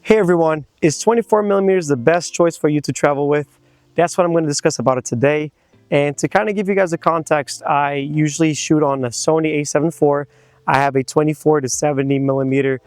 Hey everyone, is 24mm the best choice for you to travel with? That's what I'm going to discuss about it today. And to kind of give you guys a context, I usually shoot on a Sony A7IV. I have a 24 to 70mm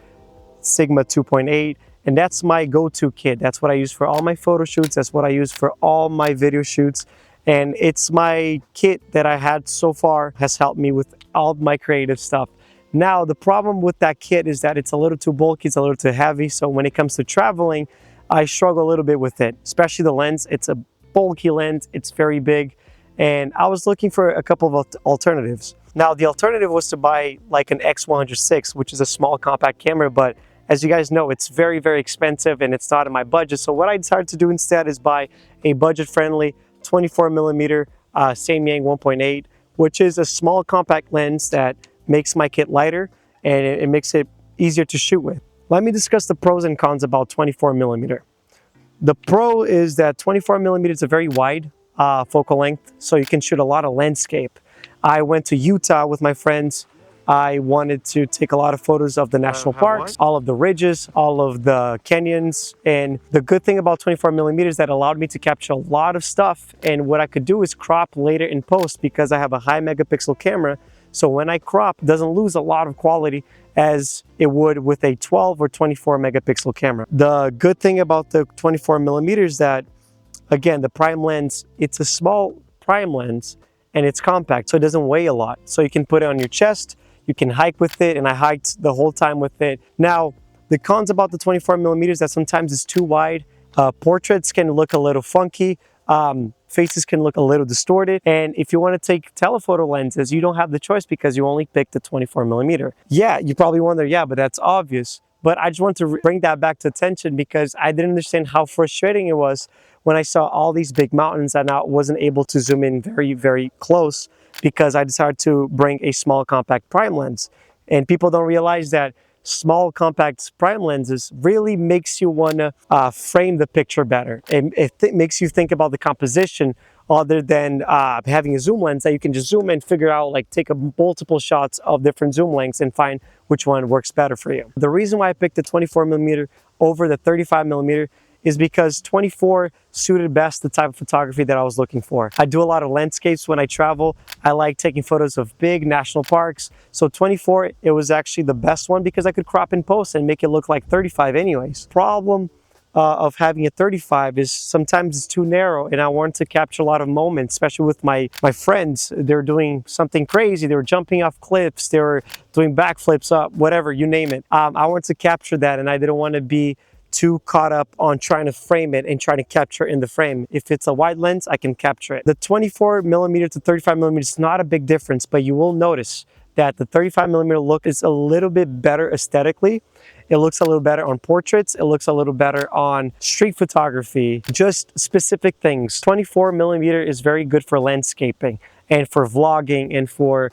Sigma 2.8, and that's my go-to kit. That's what I use for all my photo shoots. That's what I use for all my video shoots. And it's my kit that I had so far has helped me with all my creative stuff. Now, the problem with that kit is that it's a little too bulky, it's a little too heavy. So when it comes to traveling, I struggle a little bit with it, especially the lens. It's a bulky lens, it's very big. And I was looking for a couple of alternatives. Now, the alternative was to buy like an X106, which is a small compact camera, but as you guys know, it's very, very expensive and it's not in my budget. So what I decided to do instead is buy a budget-friendly 24mm Samyang 1.8, which is a small compact lens that makes my kit lighter and it makes it easier to shoot with. Let me discuss the pros and cons about 24mm. The pro is that 24mm is a very wide focal length, so you can shoot a lot of landscape. I went to Utah with my friends. I wanted to take a lot of photos of the national parks, all of the ridges, all of the canyons. And the good thing about 24mm is that allowed me to capture a lot of stuff. And what I could do is crop later in post because I have a high megapixel camera. So when I crop, it doesn't lose a lot of quality as it would with a 12 or 24 megapixel camera. The good thing about the 24mm is that, again, the prime lens, it's a small prime lens and it's compact, so it doesn't weigh a lot. So you can put it on your chest, you can hike with it, and I hiked the whole time with it. Now, the cons about the 24mm is that sometimes it's too wide. Portraits can look a little funky. Faces can look a little distorted. And if you want to take telephoto lenses, you don't have the choice because you only picked the 24mm. Yeah, you probably wonder, yeah, but that's obvious. But I just want to bring that back to attention because I didn't understand how frustrating it was when I saw all these big mountains and I wasn't able to zoom in very, very close because I decided to bring a small compact prime lens. And people don't realize that small compact prime lenses really makes you want to frame the picture better. It makes you think about the composition other than having a zoom lens that you can just zoom and figure out, like take multiple shots of different zoom lengths and find which one works better for you. The reason why I picked the 24mm over the 35mm is because 24 suited best the type of photography that I was looking for. I do a lot of landscapes when I travel. I like taking photos of big national parks. So 24, it was actually the best one because I could crop in post and make it look like 35 anyways. Problem of having a 35 is sometimes it's too narrow and I want to capture a lot of moments, especially with my friends. They're doing something crazy. They were jumping off cliffs. They were doing backflips up, whatever, you name it. I want to capture that and I didn't want to be too caught up on trying to frame it and trying to capture in the frame. If it's a wide lens, I can capture it. The 24mm to 35mm is not a big difference, but you will notice that the 35mm look is a little bit better aesthetically. It looks a little better on portraits. It looks a little better on street photography, just specific things. 24mm is very good for landscaping and for vlogging and for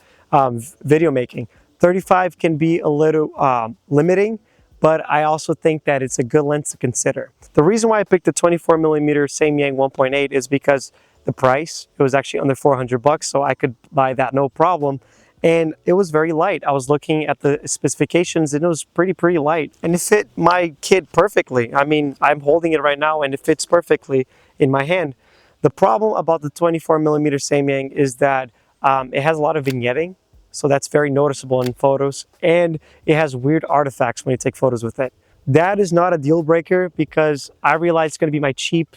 video making. 35 can be a little limiting, but I also think that it's a good lens to consider. The reason why I picked the 24mm Samyang 1.8 is because the price, it was actually under 400 bucks, so I could buy that no problem. And it was very light. I was looking at the specifications and it was pretty light. And it fit my kit perfectly. I mean, I'm holding it right now and it fits perfectly in my hand. The problem about the 24mm Samyang is that it has a lot of vignetting. So that's very noticeable in photos, and it has weird artifacts when you take photos with it. That is not a deal breaker because I realize it's going to be my cheap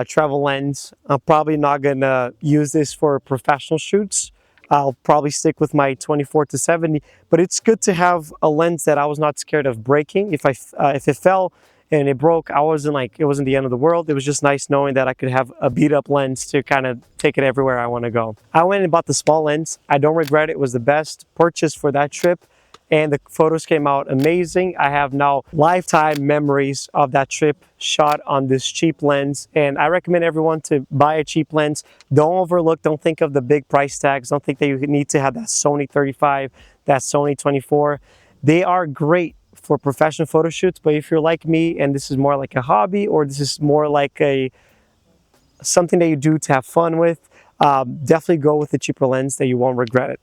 travel lens. I'm probably not going to use this for professional shoots. I'll probably stick with my 24 to 70, but it's good to have a lens that I was not scared of breaking. If it fell and it broke, it wasn't the end of the world. It was just nice knowing that I could have a beat up lens to kind of take it everywhere I want to go. I went and bought the small lens. I don't regret it. It was the best purchase for that trip. And the photos came out amazing. I have now lifetime memories of that trip shot on this cheap lens. And I recommend everyone to buy a cheap lens. Don't think of the big price tags. Don't think that you need to have that Sony 35, that Sony 24. They are great for professional photo shoots, but if you're like me and this is more like a hobby or this is more like something that you do to have fun with, definitely go with the cheaper lens that you won't regret it.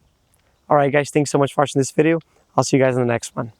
All right, guys, thanks so much for watching this video. I'll see you guys in the next one.